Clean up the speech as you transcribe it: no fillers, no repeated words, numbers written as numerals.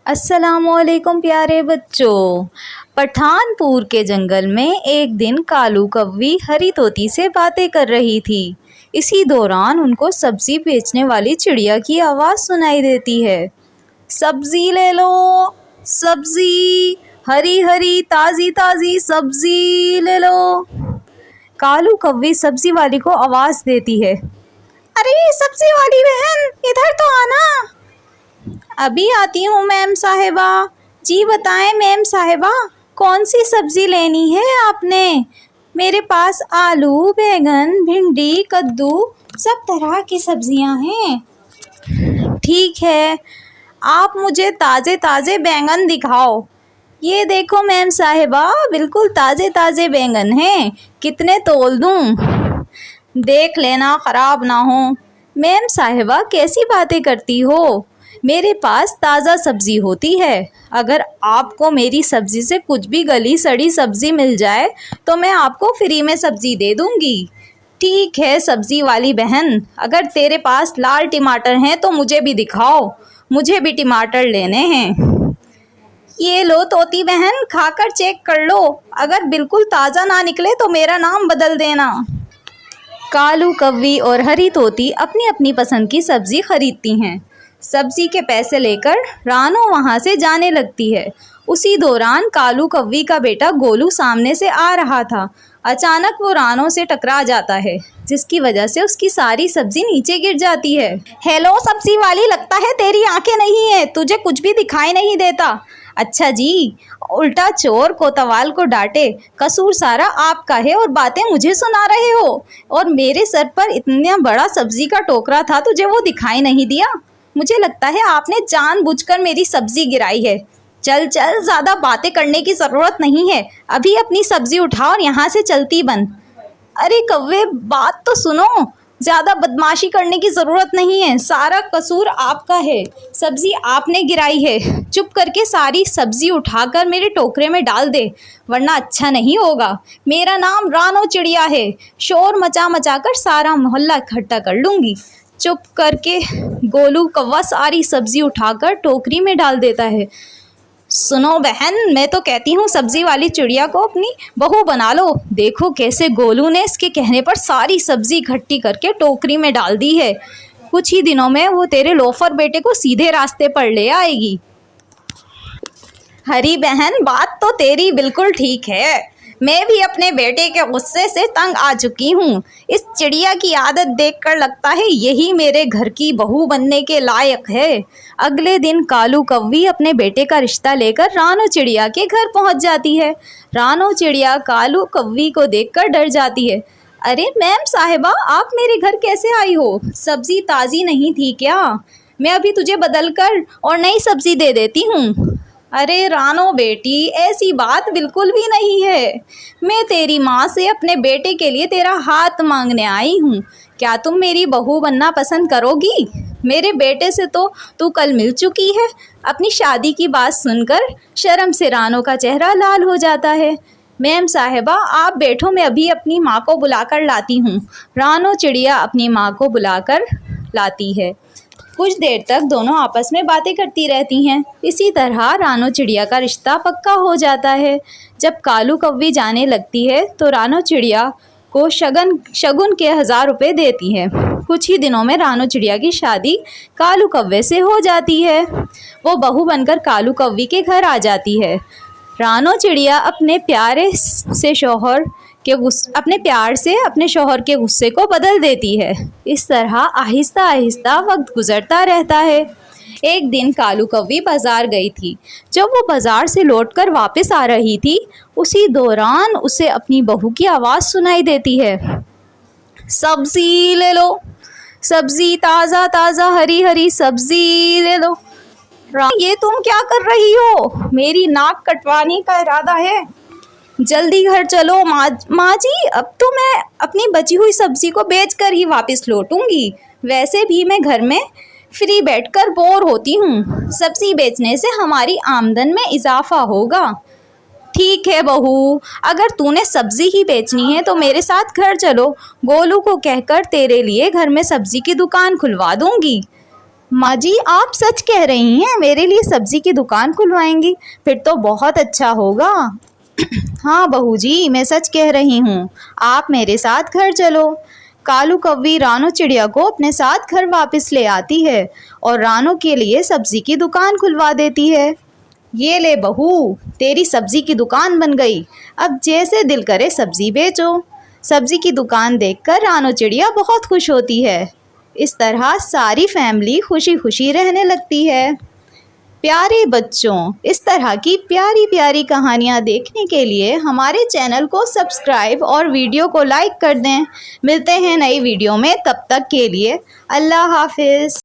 अस्सलामुअलैकुम प्यारे बच्चों। पठानपुर के जंगल में एक दिन कालू कव्वी हरी तोती से बातें कर रही थी। इसी दौरान उनको सब्जी बेचने वाली चिड़िया की आवाज़ सुनाई देती है। सब्जी ले लो, सब्जी, हरी हरी ताज़ी ताज़ी सब्जी ले लो। कालू कव्वी सब्जी वाली को आवाज़ देती है। अरे सब्जी वाली बहन, इधर तो आना। अभी आती हूँ मैम साहिबा। जी बताएं मैम साहिबा, कौन सी सब्ज़ी लेनी है आपने? मेरे पास आलू, बैंगन, भिंडी, कद्दू सब तरह की सब्जियां हैं। ठीक है, आप मुझे ताज़े ताज़े बैंगन दिखाओ। ये देखो मैम साहिबा, बिल्कुल ताज़े ताज़े बैंगन हैं। कितने तोल दूँ? देख लेना ख़राब ना हो। मैम साहिबा कैसी बातें करती हो? मेरे पास ताज़ा सब्ज़ी होती है। अगर आपको मेरी सब्ज़ी से कुछ भी गली सड़ी सब्ज़ी मिल जाए तो मैं आपको फ्री में सब्ज़ी दे दूँगी। ठीक है सब्ज़ी वाली बहन, अगर तेरे पास लाल टमाटर हैं तो मुझे भी दिखाओ, मुझे भी टमाटर लेने हैं। ये लो तोती बहन, खाकर चेक कर लो। अगर बिल्कुल ताज़ा ना निकले तो मेरा नाम बदल देना। कालू कव्वी और हरी तोती अपनी अपनी पसंद की सब्ज़ी खरीदती हैं। सब्जी के पैसे लेकर रानो वहाँ से जाने लगती है। उसी दौरान कालू कव्वी का बेटा गोलू सामने से आ रहा था। अचानक वो रानो से टकरा जाता है, जिसकी वजह से उसकी सारी सब्जी नीचे गिर जाती है। हेलो सब्जी वाली, लगता है तेरी आंखें नहीं है, तुझे कुछ भी दिखाई नहीं देता। अच्छा जी, उल्टा चोर कोतवाल को डांटे, कसूर सारा आपका है और बातें मुझे सुना रहे हो। और मेरे सर पर इतना बड़ा सब्जी का टोकरा था, तुझे वो दिखाई नहीं दिया? मुझे लगता है आपने जानबूझकर मेरी सब्जी गिराई है। चल चल, ज़्यादा बातें करने की ज़रूरत नहीं है। अभी अपनी सब्जी उठाओ और यहाँ से चलती बन। अरे कव्वे, बात तो सुनो। ज़्यादा बदमाशी करने की ज़रूरत नहीं है, सारा कसूर आपका है। सब्जी आपने गिराई है। चुप करके सारी सब्जी उठाकर मेरे टोकरे में डाल दे, वरना अच्छा नहीं होगा। मेरा नाम रानो चिड़िया है। शोर मचा मचा कर सारा मोहल्ला इकट्ठा कर लूँगी। चुप करके गोलू कौवा सारी सब्जी उठाकर टोकरी में डाल देता है। सुनो बहन, मैं तो कहती हूँ सब्जी वाली चिड़िया को अपनी बहू बना लो। देखो कैसे गोलू ने इसके कहने पर सारी सब्जी इकट्ठी करके टोकरी में डाल दी है। कुछ ही दिनों में वो तेरे लोफर बेटे को सीधे रास्ते पर ले आएगी। हरी बहन, बात तो तेरी बिल्कुल ठीक है। मैं भी अपने बेटे के गुस्से से तंग आ चुकी हूँ। इस चिड़िया की आदत देखकर लगता है यही मेरे घर की बहू बनने के लायक है। अगले दिन कालू कव्वी अपने बेटे का रिश्ता लेकर रानो चिड़िया के घर पहुँच जाती है। रानो चिड़िया कालू कव्वी को देखकर डर जाती है। अरे मैम साहिबा, आप मेरे घर कैसे आई हो? सब्जी ताज़ी नहीं थी क्या? मैं अभी तुझे बदल कर और नई सब्जी दे देती हूँ। अरे रानो बेटी, ऐसी बात बिल्कुल भी नहीं है। मैं तेरी माँ से अपने बेटे के लिए तेरा हाथ मांगने आई हूँ। क्या तुम मेरी बहू बनना पसंद करोगी? मेरे बेटे से तो तू कल मिल चुकी है। अपनी शादी की बात सुनकर शर्म से रानो का चेहरा लाल हो जाता है। मैम साहिबा, आप बैठो, मैं अभी अपनी माँ को बुलाकर लाती हूँ। रानो चिड़िया अपनी माँ को बुलाकर लाती है। कुछ देर तक दोनों आपस में बातें करती रहती हैं। इसी तरह रानो चिड़िया का रिश्ता पक्का हो जाता है। जब कालू कव्वी जाने लगती है तो रानो चिड़िया को शगुन के 1000 रुपये देती है। कुछ ही दिनों में रानो चिड़िया की शादी कालू कव्वे से हो जाती है। वो बहू बनकर कालू कव्वी के घर आ जाती है। रानो चिड़िया अपने प्यार से अपने शौहर के गुस्से को बदल देती है। इस तरह आहिस्ता आहिस्ता वक्त गुजरता रहता है। एक दिन कालू कव्वी बाजार गई थी। जब वो बाजार से लौटकर वापस आ रही थी, उसी दौरान उसे अपनी बहू की आवाज़ सुनाई देती है। सब्जी ले लो, सब्जी, ताज़ा ताज़ा हरी हरी सब्जी ले लो। ये तुम क्या कर रही हो? मेरी नाक कटवाने का इरादा है? जल्दी घर चलो। माँ जी, अब तो मैं अपनी बची हुई सब्जी को बेचकर ही वापस लौटूंगी। वैसे भी मैं घर में फ्री बैठकर बोर होती हूँ। सब्जी बेचने से हमारी आमदन में इजाफा होगा। ठीक है बहू, अगर तूने सब्जी ही बेचनी है तो मेरे साथ घर चलो। गोलू को कहकर तेरे लिए घर में सब्जी की दुकान खुलवा दूंगी। माँ जी, आप सच कह रही हैं, मेरे लिए सब्जी की दुकान खुलवाएंगी? फिर तो बहुत अच्छा होगा। हाँ बहू जी, मैं सच कह रही हूँ, आप मेरे साथ घर चलो। कालू कौवी रानू चिड़िया को अपने साथ घर वापस ले आती है और रानू के लिए सब्जी की दुकान खुलवा देती है। ये ले बहू, तेरी सब्जी की दुकान बन गई। अब जैसे दिल करे सब्जी बेचो। सब्जी की दुकान देखकर रानू चिड़िया बहुत खुश होती है। इस तरह सारी फैमिली खुशी खुशी रहने लगती है। प्यारे बच्चों, इस तरह की प्यारी प्यारी कहानियाँ देखने के लिए हमारे चैनल को सब्सक्राइब और वीडियो को लाइक कर दें। मिलते हैं नई वीडियो में, तब तक के लिए अल्लाह हाफिज़।